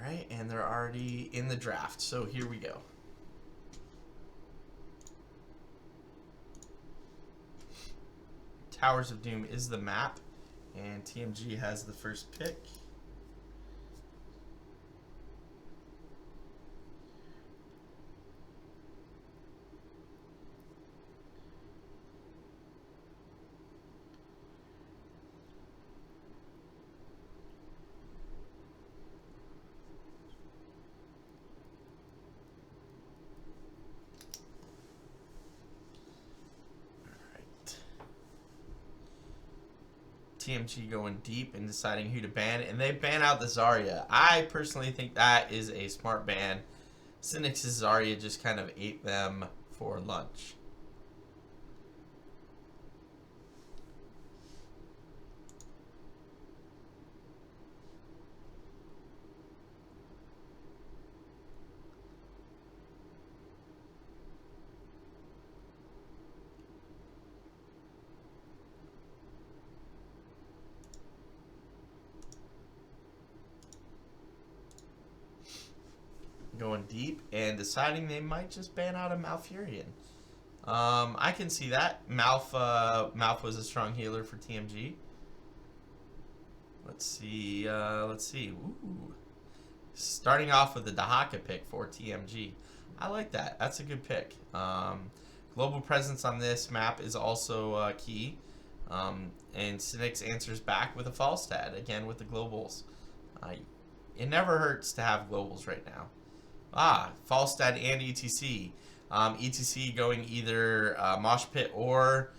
right, and they're already in the draft, so here we go. Towers of Doom is the map, and TMG has the first pick. TMG going deep and deciding who to ban, and they ban out the Zarya. I personally think that is a smart ban. Senix's Zarya just kind of ate them for lunch. Going deep and deciding they might just ban out a Malfurion. I can see that. Malf was a strong healer for TMG. Let's see. Ooh. Starting off with the Dahaka pick for TMG. I like that. That's a good pick. Global presence on this map is also key. And Senix answers back with a Falstad, again with the globals. It never hurts to have globals right now. Falstad and ETC. ETC going either Mosh Pit or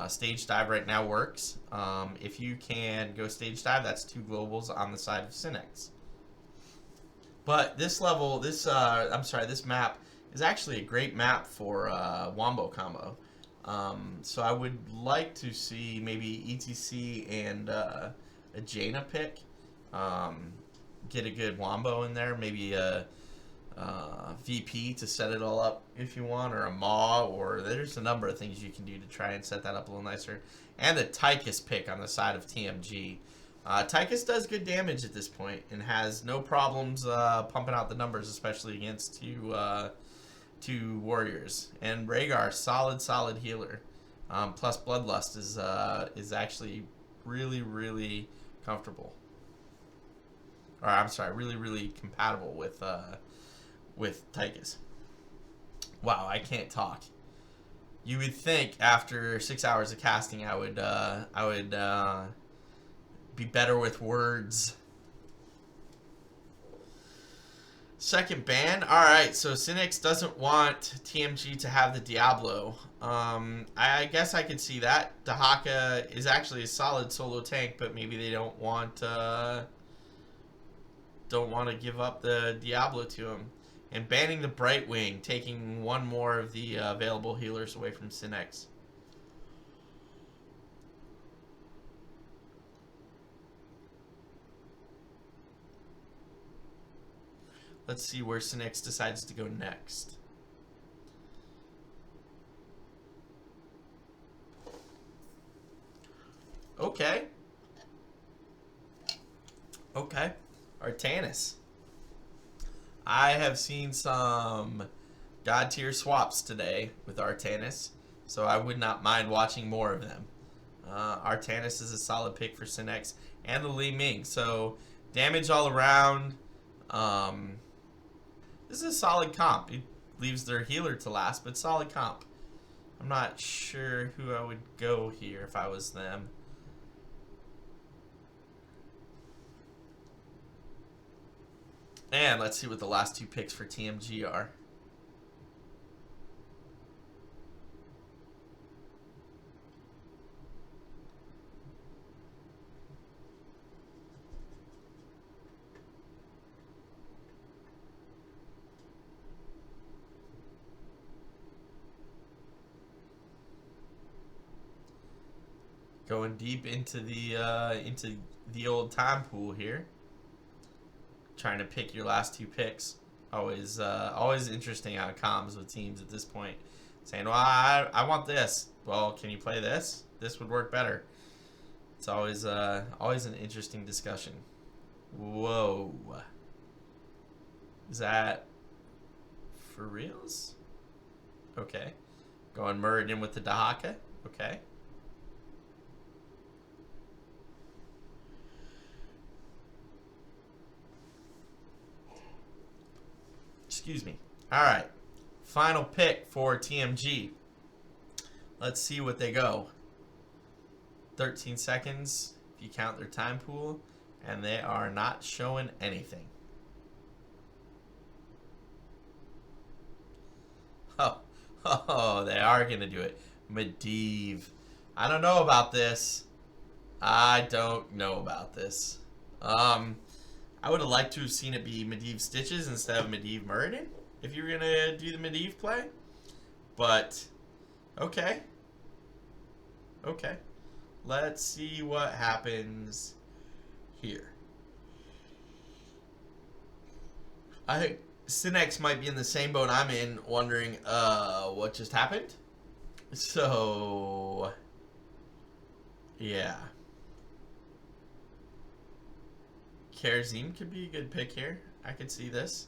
Stage Dive right now works. If you can go Stage Dive, that's 2 globals on the side of Senix. But this level, this map is actually a great map for Wombo combo. So I would like to see maybe ETC and a Jaina pick. Get a good Wombo in there, maybe a VP to set it all up if you want, or a Maw, or there's a number of things you can do to try and set that up a little nicer. And the Tychus pick on the side of TMG. Tychus does good damage at this point and has no problems pumping out the numbers, especially against two warriors. And Rhaegar, solid healer. Plus Bloodlust is actually really comfortable. Or I'm sorry, really compatible with Tychus. Wow, I can't talk. You would think after 6 hours of casting, I would be better with words. Second ban. All right, so Senix doesn't want TMG to have the Diablo. I guess I could see that. Dahaka is actually a solid solo tank, but maybe they don't want to give up the Diablo to him. And banning the Brightwing, taking one more of the available healers away from Senix. Let's see where Senix decides to go next. Okay. Artanis. I have seen some God tier swaps today with Artanis, so I would not mind watching more of them. Artanis is a solid pick for Senix and the Li Ming, so damage all around. This is a solid comp. It leaves their healer to last, but solid comp. I'm not sure who I would go here if I was them. And let's see what the last 2 picks for TMG are. Going deep into the old time pool here. Trying to pick your last 2 picks. Always interesting on comms with teams at this point. Saying, well, I want this. Well, can you play this? This would work better. It's always an interesting discussion. Whoa. Is that for reals? Okay. Going Muradin with the Dahaka. Okay. Excuse me. All right. Final pick for TMG. Let's see what they go. 13 seconds if you count their time pool, and they are not showing anything. Oh, they are going to do it. Medivh. I don't know about this. I don't know about this. I would have liked to have seen it be Medivh Stitches instead of Medivh Muradin if you were going to do the Medivh play. But, okay. Okay. Let's see what happens here. I think Senix might be in the same boat I'm in, wondering what just happened. So, yeah. Karazim could be a good pick here. I could see this.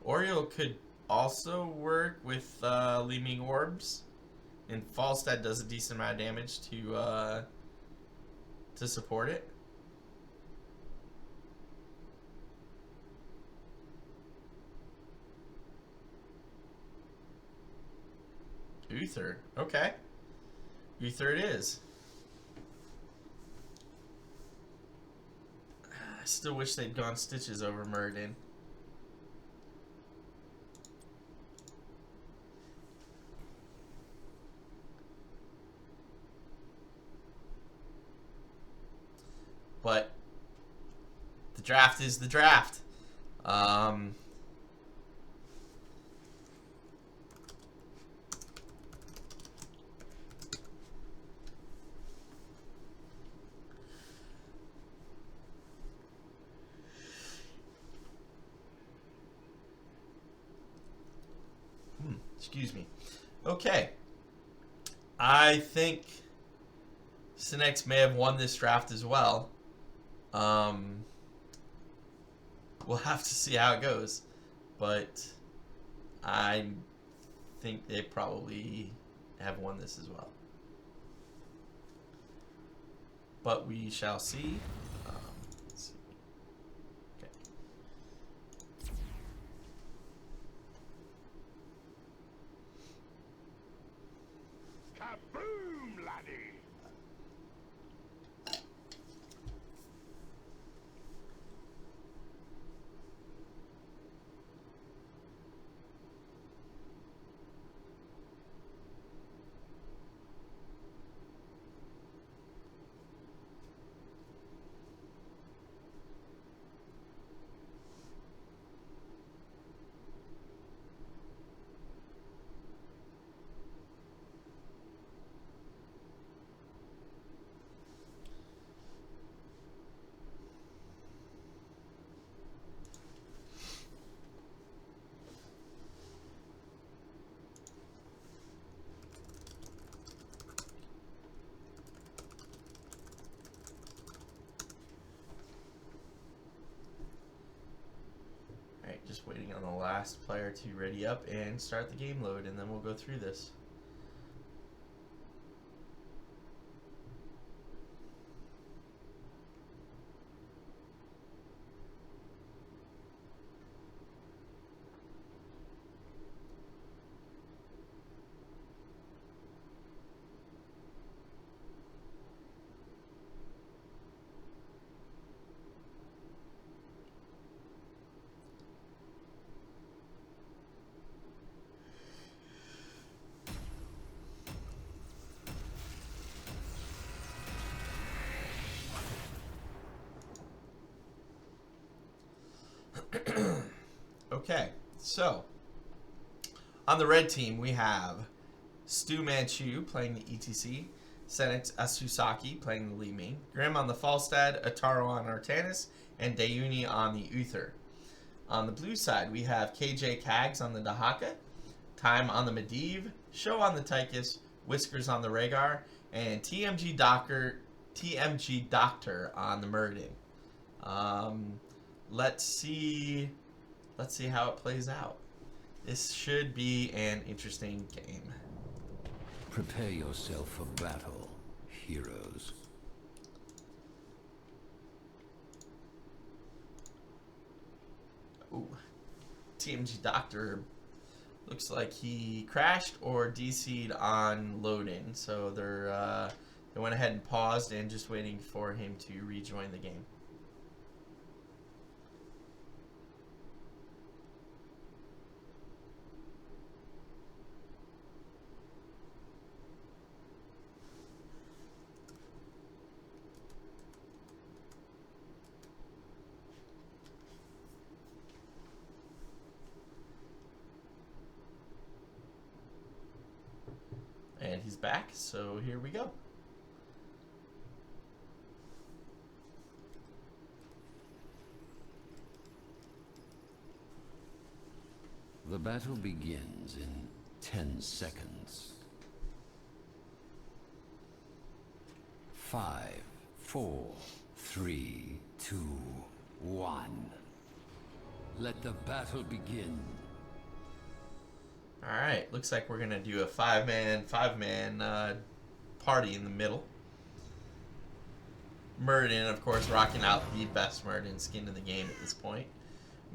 Oriole could also work with Leeming Orbs. And Falstad does a decent amount of damage to support it. Uther. Okay. Uther it is. I still wish they'd gone Stitches over Muradin. But the draft is the draft. Excuse me. Okay. I think Senix may have won this draft as well. We'll have to see how it goes, but I think they probably have won this as well. But we shall see. Let's see. Okay. Kaboom, laddie! Just waiting on the last player to ready up and start the game load, and then we'll go through this. Okay, so on the red team we have Stu Manchu playing the ETC, Senix Asusaki playing the Li Ming, Grim on the Falstad, Ataro on Artanis, and Dayuni on the Uther. On the blue side we have KJ Kags on the Dahaka, Time on the Medivh, Show on the Tychus, Whiskers on the Rhaegar, and TMG Doctor on the Muradin. Let's see how it plays out. This should be an interesting game. Prepare yourself for battle, heroes. Ooh. TMG Doctor looks like he crashed or DC'd on load-in, so they went ahead and paused and just waiting for him to rejoin the game. And he's back, so here we go. The battle begins in 10 seconds. 5, 4, 3, 2, 1. Let the battle begin. Alright, looks like we're going to do a five-man party in the middle. Muradin, of course, rocking out the best Muradin skin in the game at this point.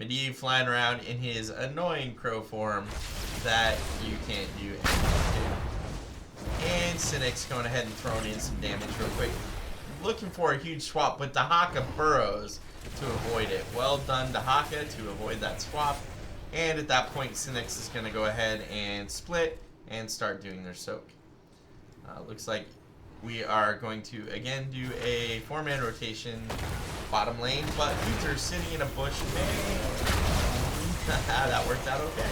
Medivh flying around in his annoying crow form that you can't do anything to. And Senix going ahead and throwing in some damage real quick. Looking for a huge swap, but Dahaka burrows to avoid it. Well done, Dahaka, to avoid that swap. And at that point, Senix is going to go ahead and split and start doing their soak. Looks like we are going to, again, do a 4-man rotation bottom lane, but Uther's sitting in a bush. That worked out okay.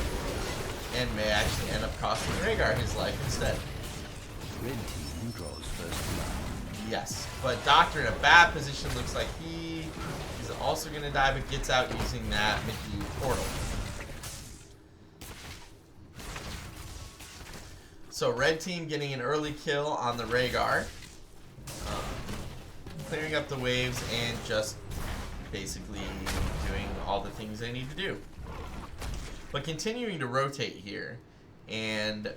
And may actually end up costing Rhaegar his life instead. Red team draws first blood. Yes, but Doctor in a bad position. Looks like he is also going to die, but gets out using that Medivh portal. So red team getting an early kill on the Rhaegar, clearing up the waves and just basically doing all the things they need to do. But continuing to rotate here, and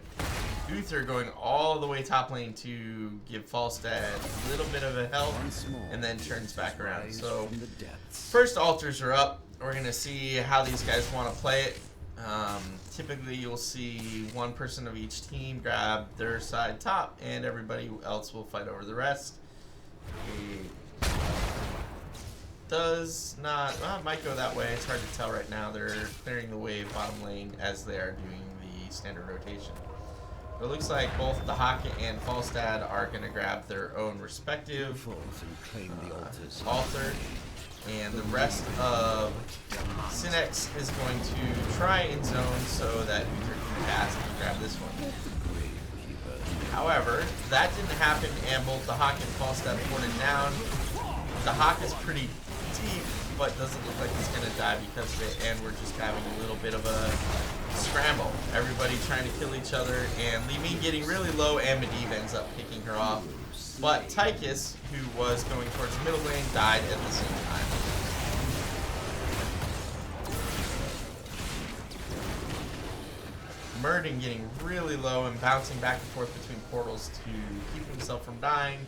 Uther going all the way top lane to give Falstad a little bit of a help, and then turns back around. So first altars are up. We're going to see how these guys want to play it. Typically you'll see one person of each team grab their side top and everybody else will fight over the rest. It does not, well, it might go that way. It's hard to tell right now. They're clearing the wave bottom lane as they are doing the standard rotation. But it looks like both Dahaka and Falstad are going to grab their own respective altar. And the rest of Senix is going to try and zone so that Uther can cast and grab this one. However, that didn't happen, and both Dahaka and Falstad ported down. Dahaka is pretty deep, but doesn't look like he's going to die because of it, and we're just having a little bit of a scramble. Everybody trying to kill each other, and Li Ming getting really low, and Medivh ends up picking her off. But Tychus, who was going towards the middle lane, died at the same time. Muradin getting really low and bouncing back and forth between portals to keep himself from dying.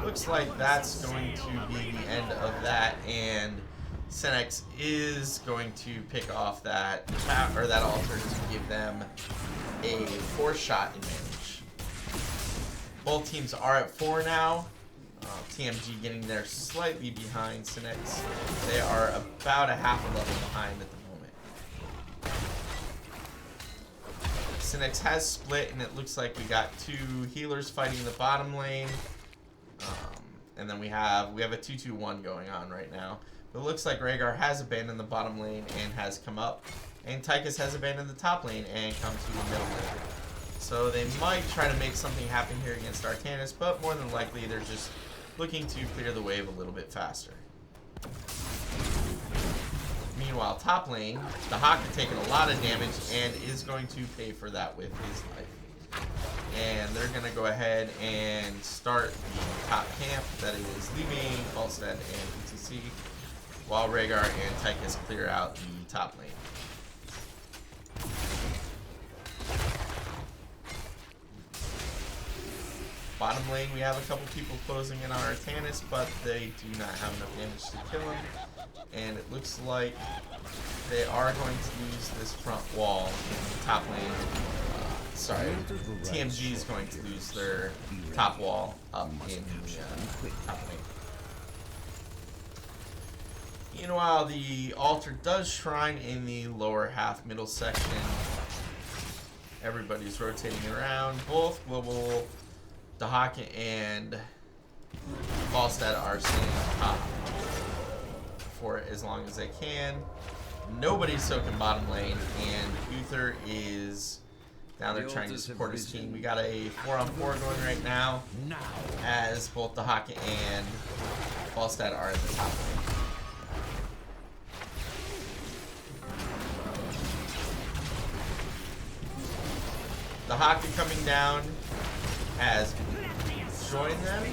Looks like that's going to be the end of that, and Senix is going to pick off that altar to give them a 4-shot advantage. Both teams are at 4 now. TMG getting there slightly behind Senix. They are about a half a level behind at the moment. Senix has split, and it looks like we got 2 healers fighting the bottom lane. And then we have a 2-2-1 going on right now. But it looks like Rhaegar has abandoned the bottom lane and has come up. And Tychus has abandoned the top lane and come to the middle lane. So they might try to make something happen here against Arcanus, but more than likely they're just looking to clear the wave a little bit faster. Meanwhile, top lane, the Hawk taking a lot of damage and is going to pay for that with his life. and they're going to go ahead and start the top camp. That is leaving Falstad and ETC, while Rhaegar and Tychus clear out the top lane. Bottom lane, we have a couple people closing in on Artanis, but they do not have enough damage to kill him. And it looks like they are going to lose this front wall in the top lane. Sorry, TMG is going to lose their top wall up in the top lane. Meanwhile, the altar does shrine in the lower half middle section. Everybody's rotating around. Both global Dahaka and Falstad are staying on top for as long as they can. Nobody's soaking bottom lane, and Uther is down there trying to support his team. We got a 4-on-4 going right now, as both Dahaka and Falstad are in the top lane. Dahaka coming down has joined them,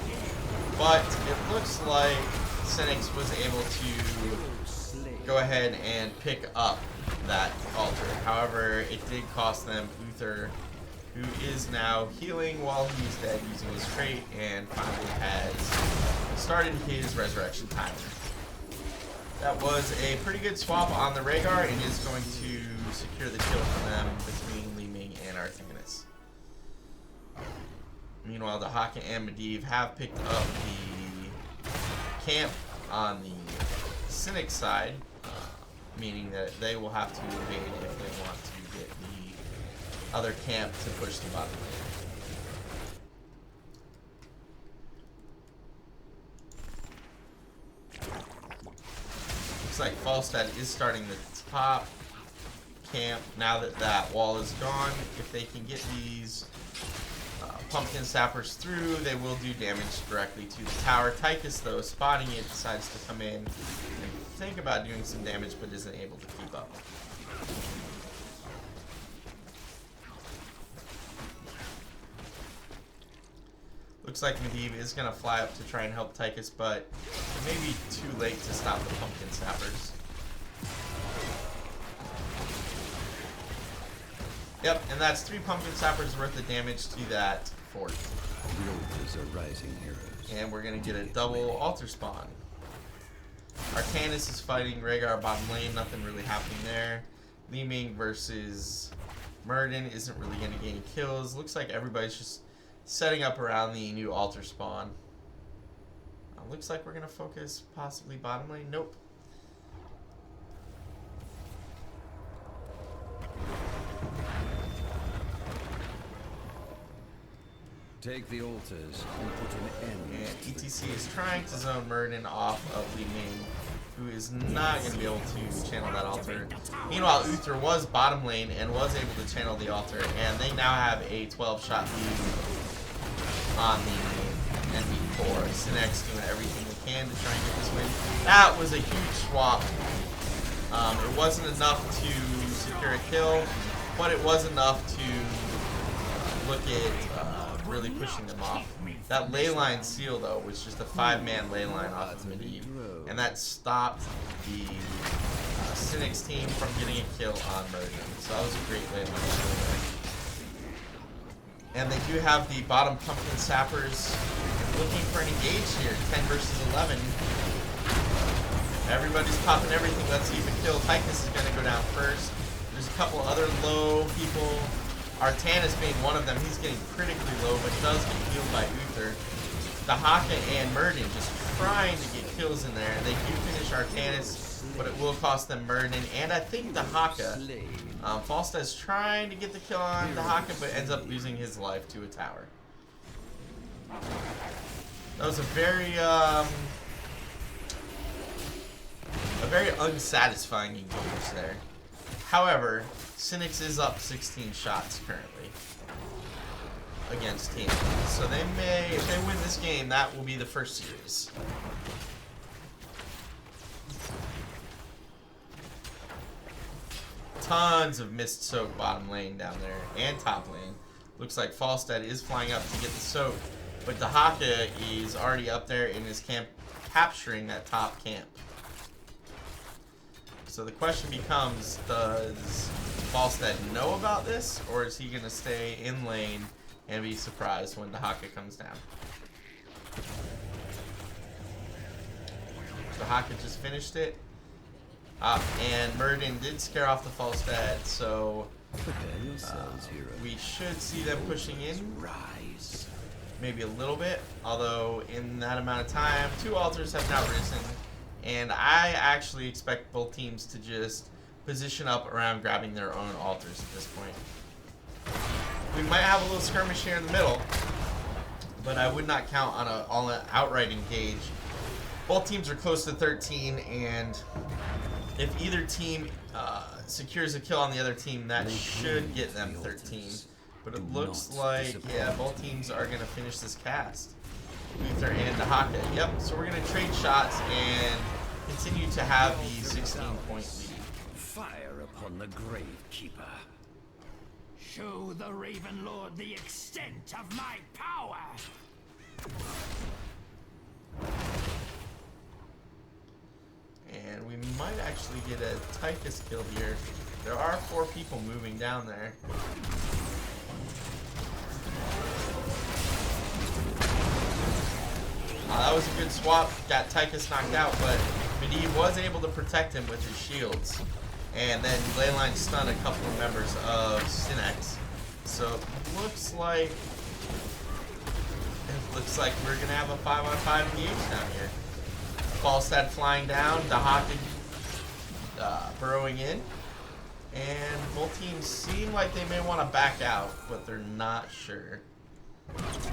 but it looks like Senix was able to go ahead and pick up that altar. However, it did cost them Uther, who is now healing while he's dead using his trait, and finally has started his resurrection timer. That was a pretty good swap on the Rhaegar, and is going to secure the kill for them between Li Ming and Artanis. Meanwhile, Dahaka and Medivh have picked up the camp on the Senix side, meaning that they will have to evade if they want to get the other camp to push the bottom lane. Looks like Falstad is starting the top camp now that that wall is gone. If they can get these pumpkin sappers through, they will do damage directly to the tower. Tychus, though, spotting it, decides to come in and think about doing some damage, but isn't able to keep up. Looks like Medivh is going to fly up to try and help Tychus, but it may be too late to stop the pumpkin sappers. Yep, and that's 3 pumpkin sappers worth of damage to that fort. The altars are rising heroes. And we're going to get a double altar spawn. Artanis is fighting Rhaegar bottom lane, nothing really happening there. Li Ming versus Murden isn't really going to gain kills. Looks like everybody's just setting up around the new altar spawn. Looks like we're going to focus possibly bottom lane. Nope. Take the altars and put an end. And ETC is trying to zone Murden off of Li Ming, who is not going to be able to channel that altar. Meanwhile, Uther was bottom lane and was able to channel the altar, and they now have a 12-shot lead on the NB4. Senix doing everything they can to try and get this win. That was a huge swap. It wasn't enough to secure a kill, but it was enough to look at really pushing them off. That ley line seal, though, was just a 5-man ley line off of Medivh, and that stopped the Senix team from getting a kill on Murden. So that was a great ley line seal. And they do have the bottom pumpkin sappers looking for an engage here. 10 versus 11. Everybody's popping everything. Let's see if a kill. Tychus is going to go down first. There's a couple other low people. Artanis being one of them. He's getting critically low, but does get healed by Uther. Dahaka and Murden just trying to get kills in there. They do finish Artanis, but it will cost them Murden. And I think Dahaka, Falstad's trying to get the kill on Dahaka, but ends up losing his life to a tower. That was a very unsatisfying engage there. However, Senix is up 16 shots currently against TMG. So they may, if they win this game, that will be the first series. Tons of mist soak bottom lane down there and top lane. Looks like Falstad is flying up to get the soak, but Dahaka is already up there in his camp, capturing that top camp. So the question becomes, does Falstad know about this, or is he going to stay in lane and be surprised when Dahaka comes down? Dahaka just finished it. And Murden did scare off the Falstad, so we should see them pushing in. Maybe a little bit, although in that amount of time, 2 altars have now risen. And I actually expect both teams to just position up around grabbing their own altars at this point. We might have a little skirmish here in the middle, but I would not count on an all-out outright engage. Both teams are close to 13, and if either team secures a kill on the other team, that should get them 13. But it looks like, yeah, both teams are going to finish this cast. Luther and Dahaka. Yep, so we're going to trade shots and continue to have the 16-point lead. Fire upon the Gravekeeper. Show the Raven Lord the extent of my power. And we might actually get a Tychus kill here. There are 4 people moving down there. That was a good swap. Got Tychus knocked out, but Medivh was able to protect him with his shields. And then Leyline stunned a couple of members of Senix. So it looks like we're gonna have a 5-on-5 engage down here. Falstad flying down, Dahaka burrowing in, and both teams seem like they may want to back out, but they're not sure. There's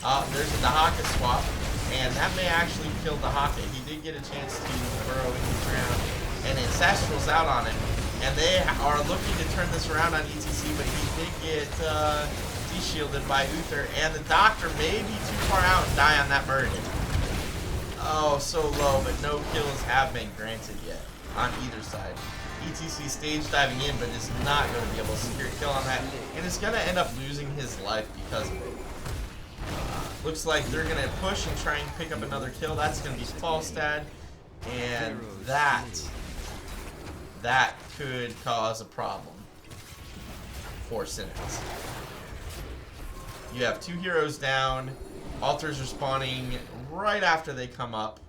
a Dahaka swap, and that may actually kill Dahaka. He did get a chance to burrow in the ground, and Ancestral's out on him, and they are looking to turn this around on ETC, but he did get de-shielded by Uther, and the Doctor may be too far out and die on that Murden. Oh, so low, but no kills have been granted yet on either side. ETC stage diving in, but is not going to be able to secure a kill on that, and is going to end up losing his life because of it. Looks like they're going to push and try and pick up another kill. That's going to be Falstad, and that could cause a problem for Senix. You have 2 heroes down. Altars are spawning right after they come up.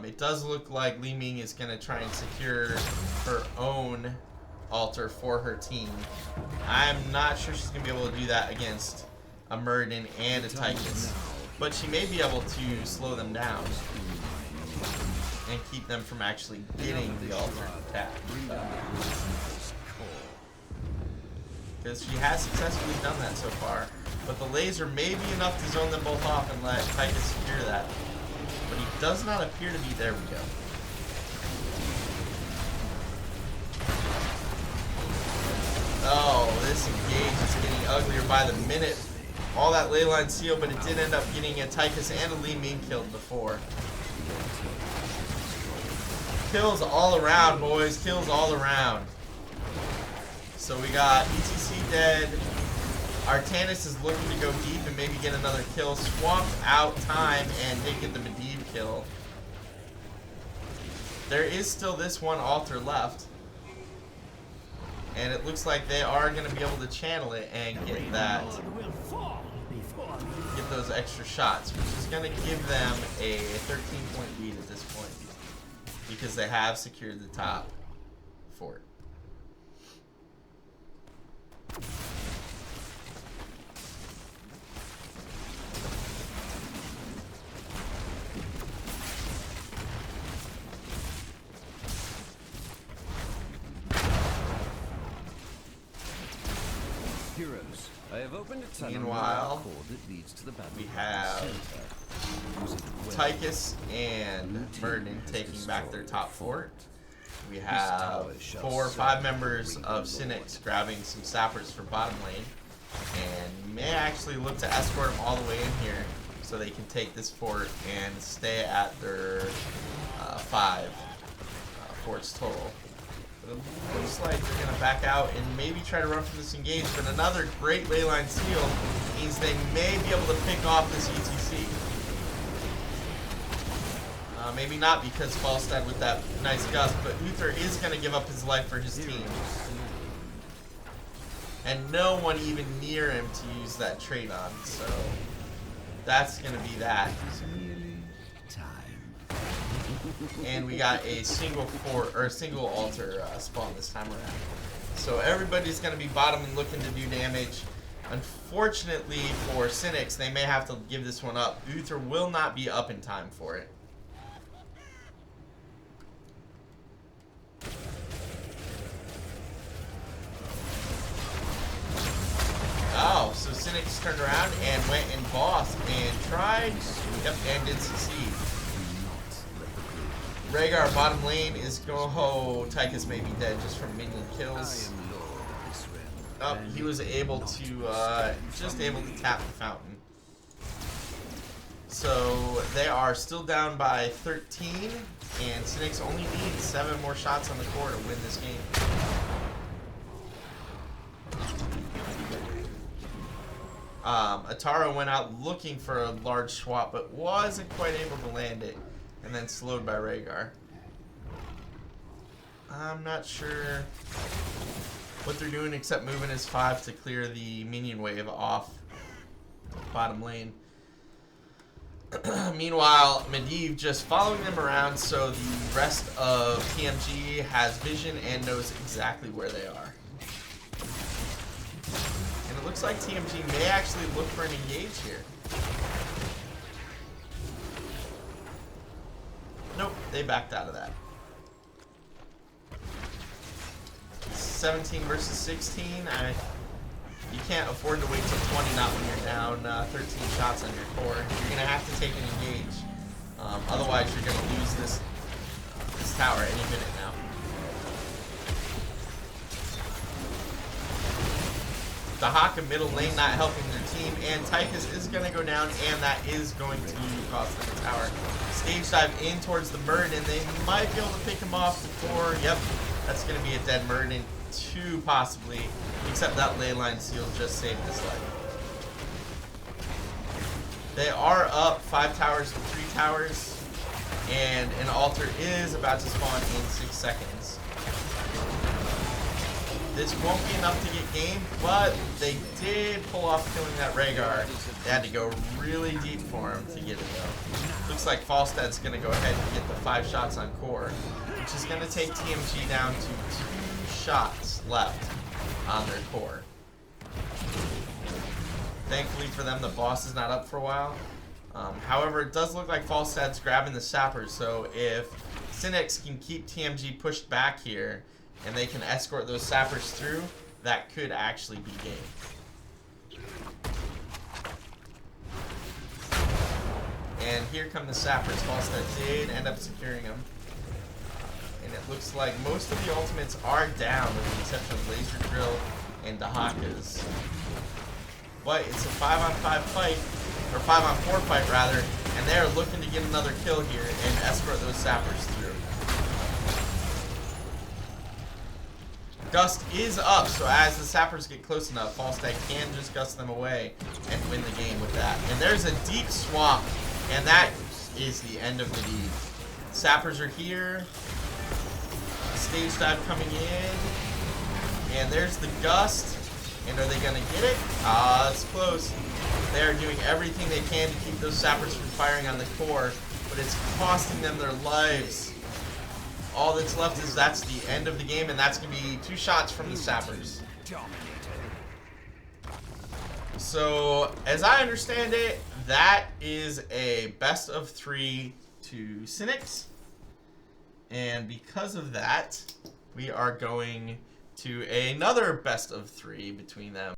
It does look like Li Ming is going to try and secure her own altar for her team. I'm not sure she's going to be able to do that against a Murden and a Tychus, but she may be able to slow them down and keep them from actually getting the altar attack. Because she has successfully done that so far. But the laser may be enough to zone them both off and let Tychus secure that. But he does not appear to be. There we go. Oh, this engage is getting uglier by the minute. All that leyline seal, but it did end up getting a Tychus and a Li Ming killed before. Kills all around, boys. Kills all around. So we got ETC dead. Artanis is looking to go deep and maybe get another kill. Swamped out time and did get the Medivh kill. There is still this one altar left. And it looks like they are going to be able to channel it and get that. Get those extra shots, which is going to give them a 13-point lead at this point. Because they have secured the top fort. Heroes, I have opened a tunnel. Meanwhile, that leads to the we have Tychus and Murden taking back their top fort. We have 4 or 5 members of Senix grabbing some sappers for bottom lane, and may actually look to escort them all the way in here so they can take this fort and stay at their 5 forts total. But it looks like they're going to back out and maybe try to run from this engage. But another great leyline steal means they may be able to pick off this ETC. Maybe not because Falstad with that nice gust, but Uther is going to give up his life for his team. And no one even near him to use that trait on, so that's going to be that. And we got a single altar spawn this time around. So everybody's going to be bottoming looking to do damage. Unfortunately for Senix, they may have to give this one up. Uther will not be up in time for it. Oh, so Senix turned around and went and bossed and tried. Yep, and did succeed. Rhaegar bottom lane is going. Oh, Tychus may be dead just from minion kills. Oh, he was able to just able to tap the fountain. So they are still down by 13, and Senix only needs 7 more shots on the core to win this game. Atara went out looking for a large swap, but wasn't quite able to land it, and then slowed by Rhaegar. I'm not sure what they're doing except moving his 5 to clear the minion wave off bottom lane. Meanwhile, Medivh just following them around, so the rest of TMG has vision and knows exactly where they are. And it looks like TMG may actually look for an engage here. Nope, they backed out of that. 17 versus 16. You can't afford to wait till 20, not when you're down 13 shots on your core. You're going to have to take an engage. Otherwise, you're going to lose this tower any minute now. The Hawk in middle lane not helping their team, and Tychus is going to go down, and that is going to cost them a tower. Stage dive in towards the Muradin. They might be able to pick him off before. Yep, that's going to be a dead Muradin. 2 possibly, except that leyline seal just saved his life. They are up 5 towers to 3 towers, and an altar is about to spawn in 6 seconds. This won't be enough to get game, but they did pull off killing that Rhaegar. They had to go really deep for him to get it though. Looks like Falstad's going to go ahead and get the 5 shots on core, which is going to take TMG down to 2 shots left on their core. Thankfully for them, the boss is not up for a while. However, it does look like Falstad's grabbing the sappers, so if Senix can keep TMG pushed back here, and they can escort those sappers through, that could actually be game. And here come the sappers. Falstad did end up securing them. And it looks like most of the ultimates are down, with the exception of Laser Drill and Dahaka's. But it's a 5-on-5 fight, or 5-on-4 fight rather, and they are looking to get another kill here and escort those sappers through. Gust is up, so as the sappers get close enough, Falstad can just gust them away and win the game with that. And there's a deep swamp, and that is the end of the deed. Sappers are here. Stage dive coming in. And there's the gust. And are they going to get it? Ah, it's close. They are doing everything they can to keep those sappers from firing on the core, but it's costing them their lives. All that's left is that's the end of the game, and that's going to be 2 shots from the sappers. So, as I understand it, that is a best of 3 to Senix. And because of that, we are going to another best of 3 between them.